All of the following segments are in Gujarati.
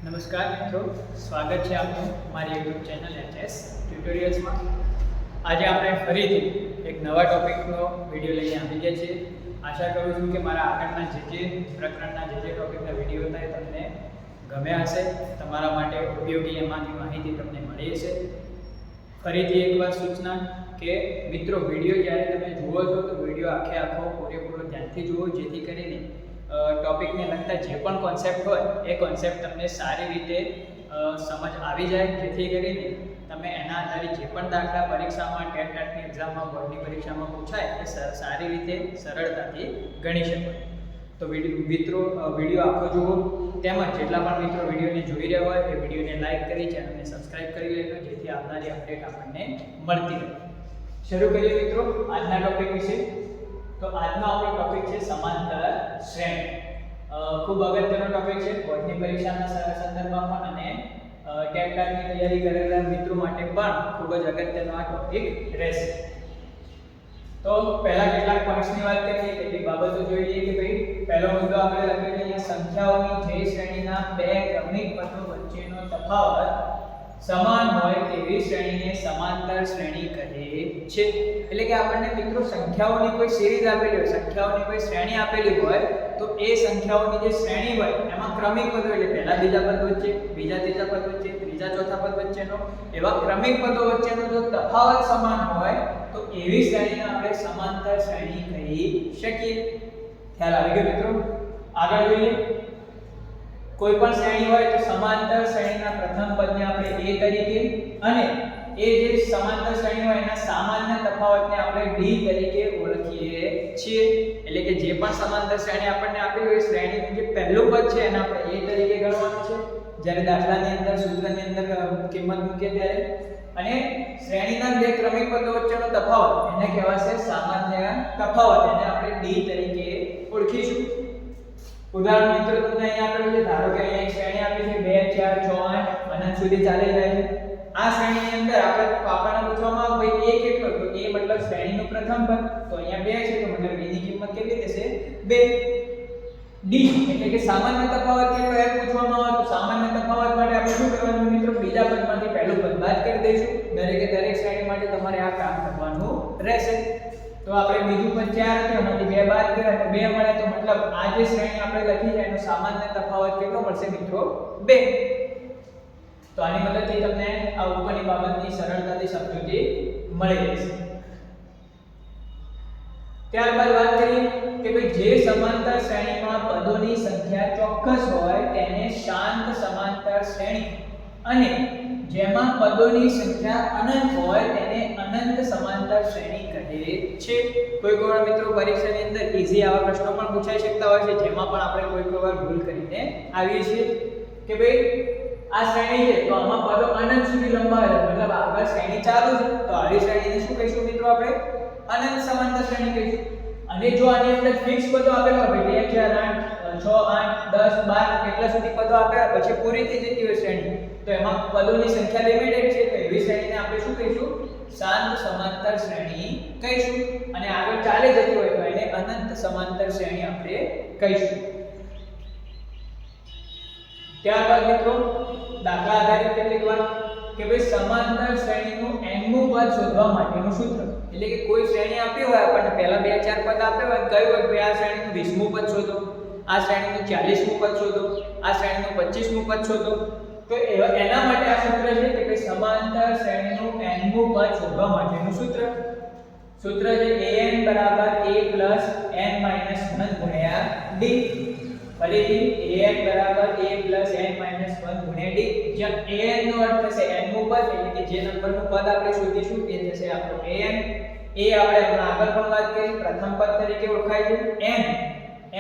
નમસ્કાર મિત્રો, સ્વાગત છે આપનું મારી યુટ્યુબ ચેનલ એચએસ ટ્યુટોરિયલ્સમાં. આજે આપણે ફરીથી એક નવા ટોપિકનો વિડીયો લઈને આવી ગયા છીએ. આશા કરું છું કે મારા આગળના જે પ્રકરણના જે ટોપિકના વિડીયો હતા એ તમને ગમ્યા હશે, તમારા માટે ઉપયોગી એમાંથી માહિતી તમને મળી હશે. ફરીથી એકવાર સૂચના કે મિત્રો, વિડીયો જ્યારે તમે જુઓ છો તો વિડીયો આખો પૂરેપૂરો ધ્યાનથી જુઓ, જેથી કરીને ટોપિકને લગતા જે પણ કોન્સેપ્ટ હોય એ કોન્સેપ્ટ તમને સારી રીતે સમજ આવી જાય, જેથી કરીને તમે એના આધારે જે પણ દાખલા પરીક્ષામાં, ટેટની એક્ઝામમાં, બોર્ડની પરીક્ષામાં પૂછાય એ સારી રીતે સરળતાથી ગણી શકો. તો મિત્રો, વિડીયો આખો જુઓ, તેમજ જેટલા પણ મિત્રો વિડીયોને જોઈ રહ્યા હોય એ વિડીયોને લાઈક કરી, ચેનલને સબસ્ક્રાઇબ કરી લેજો, જેથી આવનારી અપડેટ આપણને મળતી રહે. શરૂ કરીએ મિત્રો આજના ટોપિક વિશે. તો આજનો આપણો ટોપિક છે સમાંતર શ્રેણી. ખૂબ અગત્યનો ટોપિક છે બોર્ડની પરીક્ષાના સંદર્ભમાં પણ અને ટેટની તૈયારી કરેલા મિત્રો માટે પણ ખૂબ જ અગત્યનો આ ટોપિક રહેશે. તો પહેલા કેટલાક પોઈન્ટ્સની વાત કરીએ, કેટલીક બાબતો જોઈ લઈએ કે ભાઈ પહેલો મુદ્દો આપણે લખેલો અહીંયા સંખ્યાઓની જે શ્રેણીના બે ક્રમિક પદો વચ્ચેનો તફાવત સમાન હોય તેવી શ્રેણીને સમાંતર શ્રેણી કહે છે. એટલે કે આપણને મિત્રો સંખ્યાઓની કોઈ સિરીઝ આપેલી હોય, સંખ્યાઓની કોઈ શ્રેણી આપેલી હોય, તો એ સંખ્યાઓની જે શ્રેણી હોય એમાં ક્રમિક પદો એટલે પહેલા બીજા પદ વચ્ચે, બીજા ત્રીજા પદ વચ્ચે, ત્રીજા ચોથા પદ વચ્ચેનો એવા ક્રમિક પદો વચ્ચેનો જો તફાવત સમાન હોય તો એવી શ્રેણીને આપણે સમાંતર શ્રેણી કહી શકીએ. ખ્યાલ આવી ગયો મિત્રો? આગળ જોઈએ. કોઈ પણ શ્રેણી હોય તો સમાંતર શ્રેણીના પ્રથમ પદને આપણે a તરીકે અને એ જે સમાંતર શ્રેણી હોય એના સામાન્ય તફાવતને આપણે d તરીકે ઓળખીએ છીએ. એટલે કે જે પણ સમાંતર શ્રેણી આપણને આપેલી હોય, શ્રેણીનું જે પહેલું પદ છે એને આપણે a તરીકે ગણવાનું છે જ્યારે દાખલાની અંદર, સૂત્રની અંદર કિંમત મૂકીએ ત્યારે. અને શ્રેણીના બે ક્રમિક પદો વચ્ચેનો તફાવત એને કહેવાશે સામાન્ય તફાવત, એને આપણે d તરીકે ઓળખીશું. ઉદાહરણ મિત્રો તમને અહીંયા આપેલું છે. ધારો કે અહીંયા એક શ્રેણી આપી છે 2 4 6 8 અનંત સુધી ચાલી જાય છે. આ શ્રેણીની અંદર આપણને પૂછવામાં આવે ભાઈ a કેટલો, તો a મતલબ શ્રેણીનું પ્રથમ પદ, તો અહીંયા 2 છે તો મતલબ b ની કિંમત કેટલી થશે? 2. d એટલે કે સામાન્ય તફાવત કેટલો એ પૂછવામાં આવે તો સામાન્ય તફાવત માટે આપણે શું કરવાનું મિત્રો? બીજા પદમાંથી પહેલું પદ બાદ કરી દઈશું. દરેક શ્રેણી માટે તમારે આ કામ કરવાનું રહેશે. તો આપણે બીજું પદ 4 હતું એમાંથી 2 બાદ કર્યા તો 2 મળે, તો મતલબ આ જે શ્રેણી આપણે લખી છે એનો સામાન્ય તફાવત કેટલો મળશે મિત્રો? 2. તો આની મદદથી તમને આ ઉપરની બાબતની સરળતાથી સમજૂતી મળી જશે. ત્યારબાદ વાત કરીએ કે ભાઈ જે સમાંતર શ્રેણીમાં પદોની સંખ્યા ચોક્કસ હોય તેને શાંત સમાંતર શ્રેણી અને જેમાં પદોની સંખ્યા અનંત હોય તેને અનંત સમાંતર શ્રેણી કહે છે. કોઈ વાર મિત્રો પરીક્ષાની અંદર ઈઝી આવા પ્રશ્નો પણ પૂછાઈ શકતા હોય છે, જેમાં પણ આપણે કોઈ વાર ભૂલ કરીને આવીએ છીએ કે ભાઈ આ શ્રેણી છે તો આમાં પદો અનંત સુધી લંબાવેલા, મતલબ આગળ શ્રેણી ચાલુ છે તો આવી શ્રેણીને શું કહીશું મિત્રો? આપણે અનંત સમાંતર શ્રેણી કહીશું. અને જો આની અંદર ફિક્સ પદો આપેલા હોય 2 4 8 6 8 10 12 એટલા સુધી પદો આપ્યા પછી પૂરી થઈ જતી હોય શ્રેણી, તો એમાં પદોની સંખ્યા લિમિટેડ છે, તો એવી શ્રેણીને આપણે શું કહીશું? શાંત સમાંતર શ્રેણી કહીશું. અને આગળ ચાલે જતી હોય તો એને અનંત સમાંતર શ્રેણી આપણે કહીશું. ત્યારબાદ મિત્રો દાખલા આધારિત કેટલીક વાત કે ભાઈ સમાંતર શ્રેણીનું nમું પદ શોધવા માટેનું સૂત્ર. એટલે કે કોઈ શ્રેણી આપી હોય આપણને, પહેલા 2 4 પદ આપ્યા હોય, કહ્યું હોય કે આ શ્રેણીનું 20મું પદ શોધો, આ શ્રેણીનું 40મું પદ શોધો, આ શ્રેણીનું 25મું પદ શોધો, તો એના માટે આ સૂત્ર છે કે ભાઈ સમાંતર શ્રેણીનું nમું પદ શોધવા માટેનું સૂત્ર છે an = a n - 1 * d. ફરીથી an = a n - 1 * d, જ્યાં an નો અર્થ થશે nમું પદ, એટલે કે જે નંબરનું પદ આપણે શોધીશું એ થશે આપણો an. એ આપણે આગળ પણ વાત કરી, પ્રથમ પદ તરીકે ઓળખાય છે.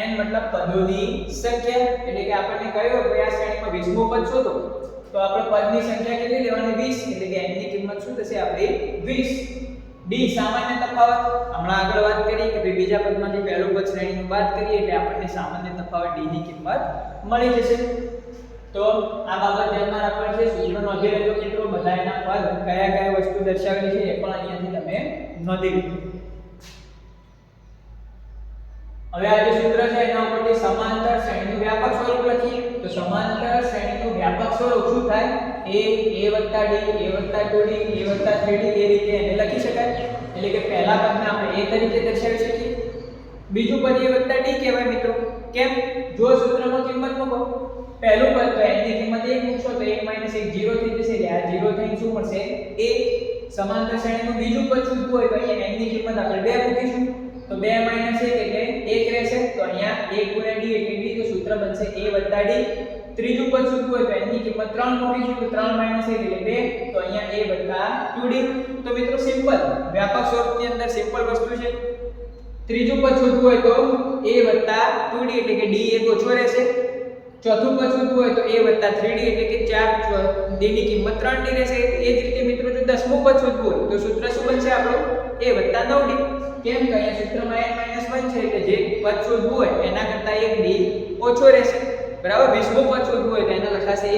n મતલબ પદોની સંખ્યા, એટલે કે આપણને કહ્યું કે આ શ્રેણીમાં 20મું પદ શોધો, તો આપણે પદની સંખ્યા કેટલી લેવાની? 20, એટલે કે n ની કિંમત શું થશે આપણી? 20. d સામાન્ય તફાવત, હમણાં આગળ વાત કરી કે ભાઈ બીજા પદમાંથી પહેલું પદ શ્રેણીનું બાદ કરીએ એટલે આપણને સામાન્ય તફાવત d ની કિંમત મળી જશે. તો આ બાબત ધ્યાનમાં રાખવાની છે. સૂત્ર નોંધી લેજો મિત્રો, બધા એના પદ કયા વસ્તુ દર્શાવેલી છે એ પણ અહીંયાથી તમે નોંધી લેજો. હવે આ જે સૂત્ર છે એના ઉપરથી સમાંતર શ્રેણીનું વ્યાપક સ્વરૂપ લખીએ તો સમાંતર શ્રેણીનું વ્યાપક સ્વરૂપ શું થાય a a d a 2d a 3d એ રીતે એને લખી શકાય એટલે કે પહેલા પદને આપણે a તરીકે દર્શાવી શકીએ બીજું પદ a d કહેવાય મિત્રો કેમ જો સૂત્રમાં કિંમત મૂકો પહેલું પદ તો n ની કિંમત 1 મૂકશો તો 1 1 0 થઈ જશે એટલે આ 0 થઈને શું મળશે a સમાંતર શ્રેણીનું બીજું પદ શોધવું હોય તો અહીંયા n ની કિંમત આપણે 2 મૂકીશું તો 2 - 1 એટલે 1 રહેશે તો અહીંયા 1 * d એટલે d તો સૂત્ર બનશે a d ત્રીજું પદ શોધવું હોય તો n ની કિંમત 3 મૂકીશું તો 3 - 1 એટલે 2 તો અહીંયા a 2d તો મિત્રો સિમ્પલ વ્યાપક સ્વરૂપની અંદર સિમ્પલ વસ્તુ છે ત્રીજું પદ શોધવું હોય તો a 2d એટલે કે d એક ઓછો રહેશે ચોથું પદ શોધવું હોય તો a 3d એટલે કે 4 d ની કિંમત 3d રહેશે એ જ રીતે મિત્રો જો 10મું પદ શોધવું હોય તો સૂત્ર શું બનશે આપણું a 9d કેમ કે અહીંયા સૂત્રમાં n - 1 છે એટલે જે પદ શોધવું હોય એના કરતા 1d ઓછો રહેશે બરાબર 20મું પદ શોધવું હોય તો એને લખાશે a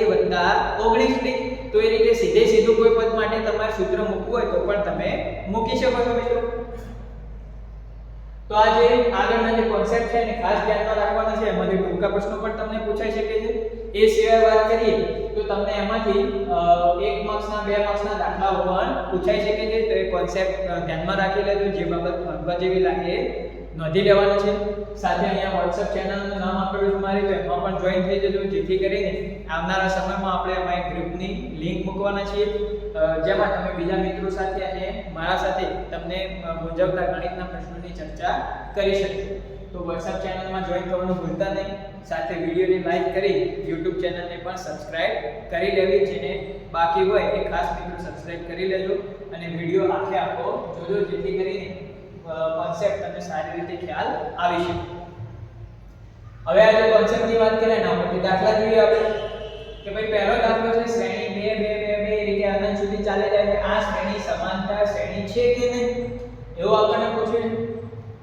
19d તો એ રીતે સીધું કોઈ પદ માટે તમારે સૂત્ર મૂકવું હોય તો પણ તમે મૂકી શકો છો મિત્રો તો આ જે આગળના જે કોન્સેપ્ટ છે એને ખાસ ધ્યાનમાં રાખવાના છે એમાંથી ટૂંકા પ્રશ્નો પણ તમને પૂછાઈ શકે છે એ સિવાય વાત કરીએ તો તમને એમાંથી 1 માર્ક્સના 2 માર્ક્સના દાખલાઓ પણ પૂછાઈ શકે છે તો એ કોન્સેપ્ટ ધ્યાનમાં રાખી લેજો જે બાબત મહત્વ જેવી લાગે નોંધી લેવાની છે સાથે અહીંયા WhatsApp ચેનલનું નામ આપેલું છે મારી તો એમાં પણ જોઈન થઈ જજો જેથી કરીને આવનારા સમયમાં આપણે અમારી ગ્રુપની લિંક મૂકવાના છીએ જેમાં તમે બીજા મિત્રો સાથે અને મારા સાથે તમને મૂંઝવતા ગણિતના પ્રશ્નોની ચર્ચા કરી શકશો તો WhatsApp ચેનલમાં જોઈન થવાનું ભૂલતા નહીં સાથે વિડિયોને લાઈક કરી YouTube ચેનલને પણ સબસ્ક્રાઇબ કરી લેવી જેને બાકી હોય એ ખાસ મિત્રો સબસ્ક્રાઇબ કરી લેજો અને વિડિયો આખો જોજો જેથી કરીને કોન્સેપ્ટ તમને સારી રીતે ખ્યાલ આવી શકે હવે આ જે કોન્સેપ્ટની વાત કરીએ ને આપણે દાખલા જોઈએ આપણે કે ભાઈ પહેલો દાખલો છે શ્રેણી 2 2 2 2 રીતે અનંત સુધી ચાલે જાય છે આ શ્રેણી સમાંતર શ્રેણી છે કે નહીં એવું આપણને પૂછ્યું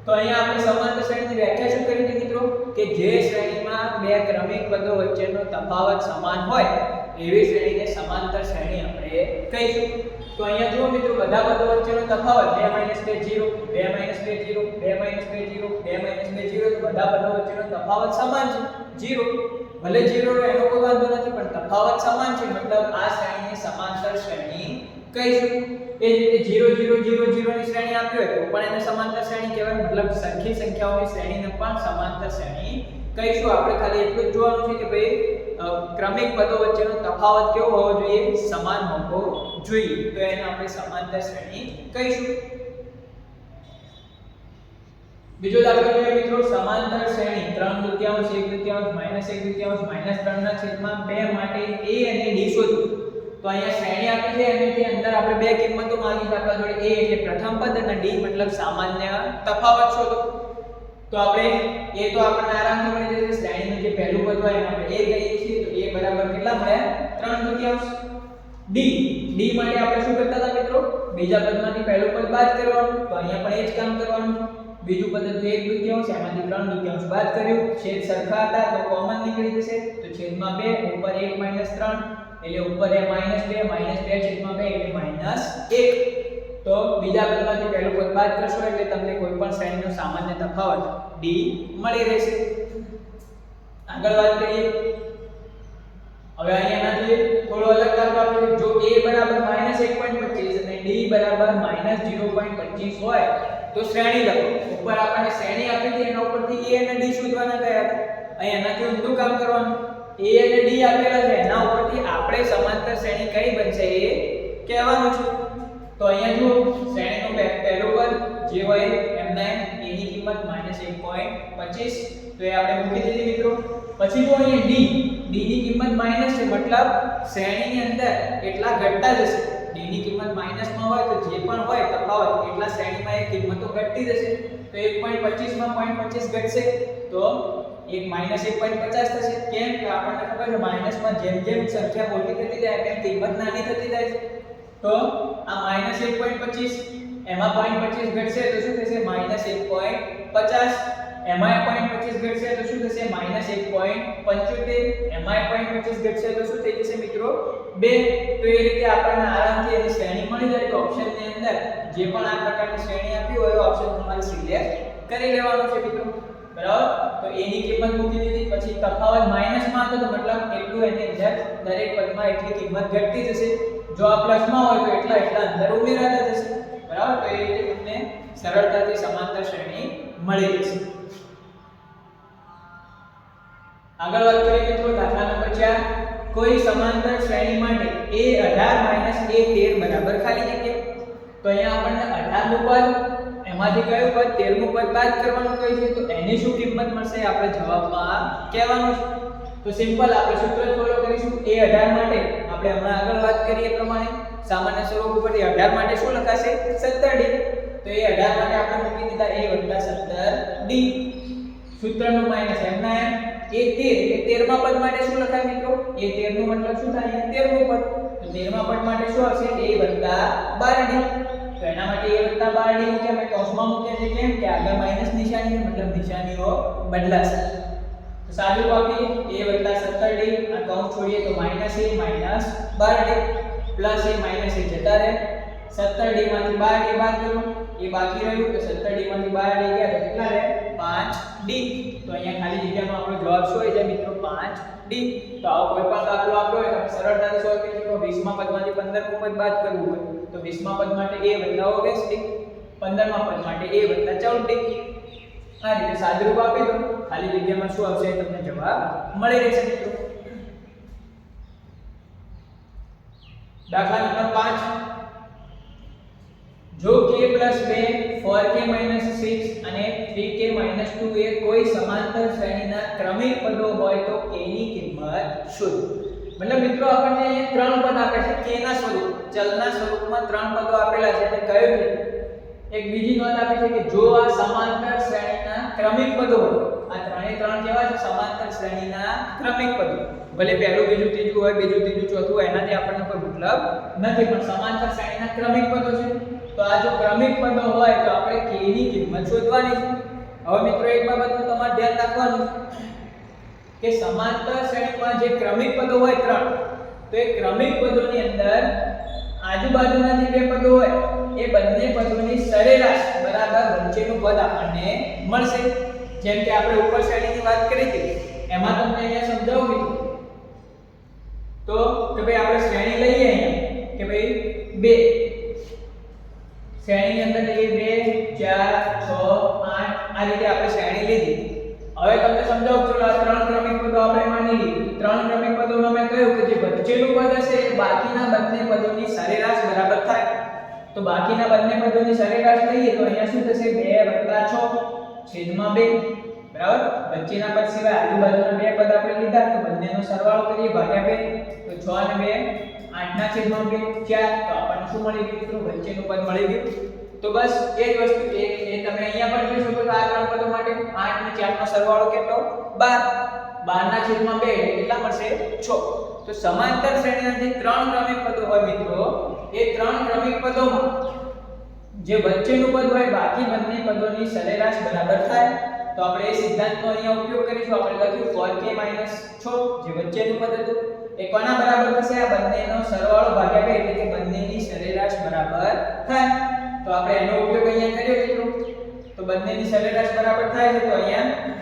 તો અહીંયા આપણે સમાંતર શ્રેણીની વ્યાખ્યા શું કરી હતી મિત્રો કે જે શ્રેણીમાં બે ક્રમિક પદો વચ્ચેનો તફાવત સમાન હોય એવી શ્રેણીને સમાંતર શ્રેણી આપણે કહીશું તો અહીંયા જુઓ મિત્રો બધા પદો વચ્ચેનો તફાવત 2 - 2 0 2 - 2 0 2 - 2 0 2 - 2 0 તો બધા પદો વચ્ચેનો તફાવત સમાન છે 0 ભલે 0 નો એનો કોઈ વાંધો નથી પણ તફાવત સમાન છે મતલબ આ શ્રેણીને સમાંતર શ્રેણી કહીશું એ જ રીતે 0 0 0 0 ની શ્રેણી આપી હોય તો પણ એને સમાંતર શ્રેણી કહેવાય મતલબ સરખી સંખ્યાઓની શ્રેણીને પણ સમાંતર શ્રેણી કહીશું આપણે ખાલી એટલું જ જોવાનું છે કે ભાઈ ક્રમિક પદો વચ્ચેનો તફાવત કેવો હોવો જોઈએ સમાન હોવો જોઈએ તો એને આપણે સમાંતર શ્રેણી કહીશું બીજો દાખલો જોઈએ મિત્રો સમાંતર શ્રેણી 3/4 1/4 -1/4 -3 ના છેદમાં 2 માટે a અને d શોધો તો અહીંયા શ્રેણી આપી છે એની અંદર આપણે બે કિંમતો માંગી છે આપણા જોડે a એટલે પ્રથમ પદ અને d મતલબ સામાન્ય તફાવત શોધો તો આપણે a તો આપણને આરામથી મળી જશે શ્રેણીનું જે પહેલું પદ હોય એને આપણે a કહીએ છીએ તો a બરાબર કેટલા મળ્યા 3/4 d માટે આપણે શું કરતા હતા મિત્રો બીજા પદમાંથી પહેલું પદ બાદ કરવાનું તો અહીંયા પણ એ જ કામ કરવાનું બીજું પદ હતું 1/2 એમાંથી 3/2 બાદ કર્યું છેદ સરખા હતા તો કોમન નીકળી જશે તો છેદમાં 2 ઉપર 1 - 3 એટલે ઉપર એ -2 -2 છેદમાં 2 એટલે -1 તો બીજા પદમાંથી પહેલું પદ બાદ કરશો એટલે તમને કોઈ પણ શ્રેણીનો સામાન્ય તફાવત d મળી રહેશે આગળ વાત કરીએ હવે અહીંયાથી થોડો અલગ દાખલો આપણે જો a બરાબર -1.25 અને d બરાબર -0.25 હોય તો શ્રેણી લખો ઉપર આપણે શ્રેણી આપી હતી એના ઉપરથી a અને d શોધવાના ગયા હતા અહીં એનાથી ઊંધું કામ કરવાનું a અને d આપેલા છે એના ઉપરથી આપણે સમાંતર શ્રેણી કઈ બનશે એ કહેવાનું છે તો અહીંયા જો શ્રેણીનું પહેલું પદ જે હોય એમના a ની કિંમત -1.25 તો એ આપણે મૂકી દીધી મિત્રો પછી જો અહીંયા d ની કિંમત માઈનસ છે મતલબ શ્રેણીની અંદર એટલા ઘટતા જશે d ની કિંમત માઈનસમાં હોય તો જે પણ હોય તફાવત એટલા શ્રેણીમાં એ કિંમતો ઘટતી જશે તો 1.25 માં 0.25 ઘટશે તો એક -1.50 થશે કેમ કે આપણને ખબર છે માઈનસમાં જેમ જેમ સંખ્યા મોટી થતી જાય તેમ કિંમત નાની થતી જાય છે તો આ -1.25 એમાં 0.25 ઘટશે તો શું થશે -1.50 એમાં 0.25 ઘટશે તો શું થશે -1.75 એમાં 0.25 ઘટશે તો શું થઈ જશે મિત્રો 2 તો એ રીતે આપણને આરામથી એની શ્રેણી મળી જાય તો ઓપ્શનની અંદર જે પણ આ પ્રકારની શ્રેણી આપી હોય એ ઓપ્શન તમારે સિલેક્ટ કરી લેવાનો છે મિત્રો બરાબર તો a ની કિંમત મૂકી દીધી પછી તફાવત માઈનસમાં હતો તો મતલબ એટલું લીધું એની અંદર દરેક પદમાં એટલી કિંમત ઘટતી જશે. જો આ પ્લસમાં હોય તો એટલા અંદર ઉમેરાતા જશે. બરાબર? તો એ રીતે તમને સરળતાથી સમાંતર શ્રેણી મળી જશે. આગળ વાત કરીએ મિત્રો દાખલા નંબર 4. કોઈ સમાંતર શ્રેણી માટે a18 - a13 બરાબર ખાલી જગ્યા. તો અહીંયા આપણને 18 નું પદ એમાંથી કયું પદ 13 નું પદ બાદ કરવાનું કહે છે. તો એની શું કિંમત મળશે આપણે જવાબમાં કહેવાનું છે. તો સિમ્પલ આપણે સૂત્ર ફોલો કરીશું. a18 માટે આપણે હમણાં આગળ વાત કરીએ પ્રમાણે સામાન્ય સ્વરૂપ ઉપરથી 18 માટે શું લખાશે 17d. તો a18 માટે આપણે મૂકી દીધા a + 17d. સૂત્રનું માઈનસ એમના એમ. a13 એ 13મા પદ માટે શું લખાય મિત્રો? a13 નો મતલબ શું થાય? 13મું પદ. તો 13મા પદ માટે શું આવશે? a + 12d. તો એના માટે a + 12d મૂક્યા મેં કૌંસમાં મૂક્યા છે. કેમ કે આગળ માઈનસ નિશાની છે, મતલબ નિશાનીઓ બદલાશે. તો સાદું આપીએ a + 17d. આ કૌંસ છોડીએ તો -a - 12d plus a minus a જતા રહે. 17d માંથી 12d બાદ કરો, એ બાકી રહ્યું. તો 17d માંથી 12d ગયા તો કેટલા રહે? 5d. તો અહીંયા ખાલી જગ્યામાં આપણો જવાબ શું આવી જાય મિત્રો? 5d. તો આવો કોઈ પણ દાખલો આપ્યો હોય તો સરળતાથી સોલ્વ કરી શકો. 20મા પદમાંથી 15મું પદ બાદ કરવું હોય તો 20મા પદ માટે a બદલાવો 20d, 15મા પદ માટે a + 14d. આ રીતે સાદુરૂપ આપી દો. ખાલી જગ્યામાં શું આવશે તમને જવાબ મળી રહેશે મિત્રો. દાખલા નંબર 5. જો k + 2 4k - 6 અને 3k - 2 એ કોઈ સમાંતર શ્રેણીના ક્રમિક પદો હોય તો k ની કિંમત શોધો. મતલબ મિત્રો આપણને અહીંયા ત્રણ પદ આપે છે k ના સ્વરૂપ, ચલના સ્વરૂપમાં ત્રણ પદો આપેલા છે. એટલે કયું છે? એક બીજી નોંધ આપી છે કે જો આ સમાંતર શ્રેણીના ક્રમિક પદો હોય, આ ત્રણે ત્રણ કેવા છે? સમાંતર શ્રેણીના ક્રમિક પદો. ભલે પહેલું બીજું ત્રીજું હોય, બીજું ત્રીજું ચોથું હોય, એનાથી આપણને કોઈ મતલબ નથી, પણ સમાંતર શ્રેણીના ક્રમિક પદો છે. તો આ જો ક્રમિક પદો હોય તો આપણે k ની કિંમત શોધવાની છે. હવે મિત્રો એક બાબતનું તમારે ધ્યાન રાખવાનું કે સમાંતર શ્રેણીમાં જે ક્રમિક પદો હોય ત્રણ, તો એ ક્રમિક પદોની અંદર આજુબાજુના જે બે પદો હોય એ બંને પદોની સરેરાશ બરાબર વચ્ચેનું પદ આપણને મળશે. જેમ કે આપણે ઉપર શ્રેણીની વાત કરી હતી, એમાં તમને અહીંયા સમજાવું મિત્રો. તો કે ભાઈ આપણે શ્રેણી લઈએ અહીંયા કે ભાઈ 2 શ્રેણીની અંદર લઈએ 2 4 6 8 આ રીતે આપણે શ્રેણી લીધી. હવે તમને સમજાવું ચલો આ ત્રણ ક્રમિક પદો આપણે માની લીધું. ત્રણ ક્રમિક પદોમાં મેં કહ્યું કે જે વચ્ચેનું પદ હશે એ બાકીના બંને પદોની સરેરાશ બરાબર થાય. તો બાકીના બંને પદોની સરેરાશ લઈએ તો અહીંયા શું થશે? 2 + 6 છેદમાં 2 બરાબર. વચ્ચેના પદ સિવાય આજુબાજુના બે પદ આપણે લીધા તો બંનેનો સરવાળો કરીએ ભાગ્યા 2 તો 6 અને 2 8 ના છેદમાં 2 4. તો આપણને શું મળી ગયું મિત્રો? વચ્ચેનું પદ મળી ગયું. તો બસ એ જ વસ્તુ એ તમે અહીંયા પણ જોઈ શકો છો. આ ત્રણ પદો માટે 8 અને 4 નો સરવાળો કેટલો? 12. 12 ના છેદમાં 2 એટલે કેટલા મળશે? 6. તો સમાંતર શ્રેણીના જે ત્રણ ક્રમિક પદો હોય મિત્રો, એ ત્રણ ક્રમિક પદોમાં જે વચ્ચેનું પદ હોય બાકી બંને પદોની સરેરાશ બરાબર થાય. તો આપણે એ સિદ્ધાંતનો અહીંયા ઉપયોગ કરીશું. આપણે લખ્યું 4k - 6 જે વચ્ચેનું પદ હતું એ કોના બરાબર થશે? આ બંનેનો સરવાળો ભાગ્યા 2 એટલે કે બંનેની સરેરાશ બરાબર થાય. તો આપણે એનો ઉપયોગ અહીંયા કર્યો મિત્રો. તો બંનેની સરેરાશ બરાબર થાય છે. તો અહીંયા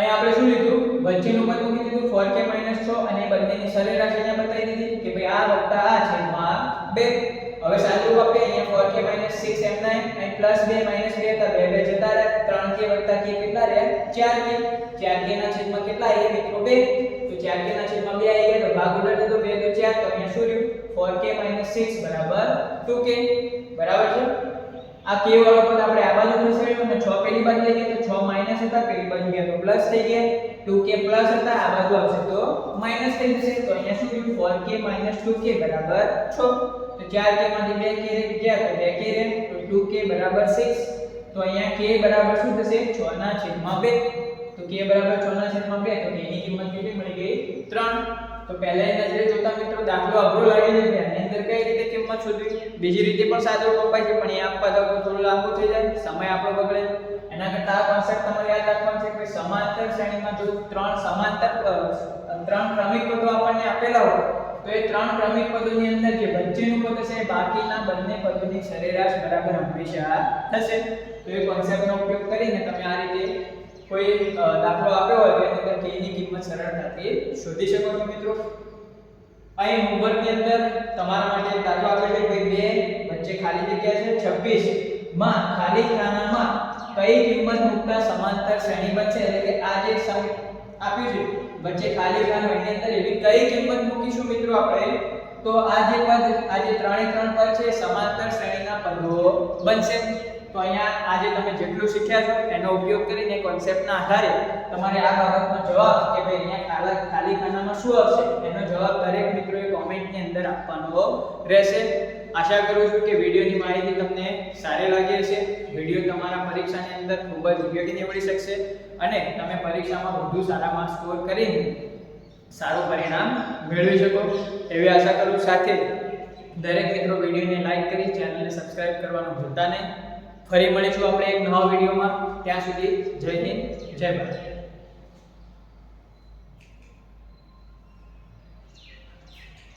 આપણે શું લીધું? વચ્ચેનું પદ મૂકી દીધું 4k - 6 અને બંનેની સરેરાશ અહીંયા બતાવી દીધી કે ભાઈ આ વત્તા આ છેદમાં 2. હવે સાદું આપણે અહીંયા 4k - 6 એમના અને +2 - 2 તો 2 2 જતા રહ્યા. 3k + k કેટલા રહ્યા? 4k. 4k ના છેદમાં કેટલા આવ્યા મિત્રો? 2. તો 4k ના છેદમાં 2 આવી ગયા તો ભાગ ઉડાડી દો. 2 2 4 તો અહીંયા શું રહ્યું? 4k - 6 બરાબર 2k. બરાબર છે. આ k વાળો પદ આપણે આ બાજુ ખસેડ્યો અને 6 પેલી બાજુ લઈ ગયા તો 6 માઈનસ હતા, પેલી બાજુ ગયા તો પ્લસ થઈ ગયા. 2k પ્લસ હતા, આ બાજુ આવશે તો માઈનસ થઈ જશે. તો અહીંયા શું થયું? 4k - 2k બરાબર 6. તો 4k માંથી 2k ગયા તો 2k રહે તો 2k બરાબર 6. તો અહીંયા k બરાબર શું થશે? 6 ના છેદમાં 2. તો k બરાબર 6 ના છેદમાં 2 તો k ની કિંમત કેટલી મળી ગઈ? 3. તો પહેલા નજરે જોતા મિત્રો દાખલો અઘરો લાગે છે કે આની અંદર કઈ રીતે કિંમત શોધવી? બીજી રીતે પણ સાદો કપાય છે, પણ એ આપવા તો થોડું લાંબુ થઈ જાય, સમય આપણો બગડે. એના કરતા આ કોન્સેપ્ટ તમારે યાદ રાખવાનો છે કે સમાંતર શ્રેણીમાં જો ત્રણ સમાંતર ત્રણ ક્રમિક પદો આપણને આપેલા હોય તો એ ત્રણ ક્રમિક પદોની અંદર જે વચ્ચેનું પદ છે બાકીના બંને પદોની સરેરાશ બરાબર હંમેશા થશે. તો એ કોન્સેપ્ટનો ઉપયોગ કરીને તમે આ રીતે કોઈ દાખલો આપ્યો હોય તો એની અંદર k ની કિંમત સરળતાથી શોધી શકો છો મિત્રો. અહીં હોમવર્કની અંદર તમારા માટે એક દાખલો આપેલો છે કે બે વચ્ચે ખાલી જગ્યા છે 26 માં ખાલી ખાનામાં કઈ કિંમત મૂકતા સમાંતર શ્રેણી બનશે. એટલે કે આ જે સમ આપ્યું છે વચ્ચે ખાલી ખાનું એની અંદર એવી કઈ કિંમત મૂકીશું મિત્રો આપણે તો આ જે પદ આ જે ત્રણે ત્રણ પદ છે સમાંતર શ્રેણીના પદો બનશે. તો અહીંયા આજે તમે જેટલું શીખ્યા છો એનો ઉપયોગ કરીને કોન્સેપ્ટના આધારે તમારે આ બાબતનો જવાબ કે ભાઈ અહીંયા ખાલી ખાનામાં શું આવશે એનો જવાબ દરેક મિત્રોએ કોમેન્ટની અંદર આપવાનો રહેશે. આશા કરું છું કે વિડિયોની માહિતી તમને સારી લાગી હશે. વિડિયો તમારા પરીક્ષાની અંદર ખૂબ જ ઉપયોગી નીવડી શકશે અને તમે પરીક્ષામાં વધુ સારા માર્ક્સ સ્કોર કરીને સારું પરિણામ મેળવી શકો એવી આશા કરું. સાથે દરેક મિત્રો વિડિયોને લાઈક કરી ચેનલને સબસ્ક્રાઇબ કરવાનું ભૂલતા નહીં. ફરી મળીશું આપણે એક નવા વિડિયોમાં. ત્યાં સુધી જય હિન્દ જય ભારત.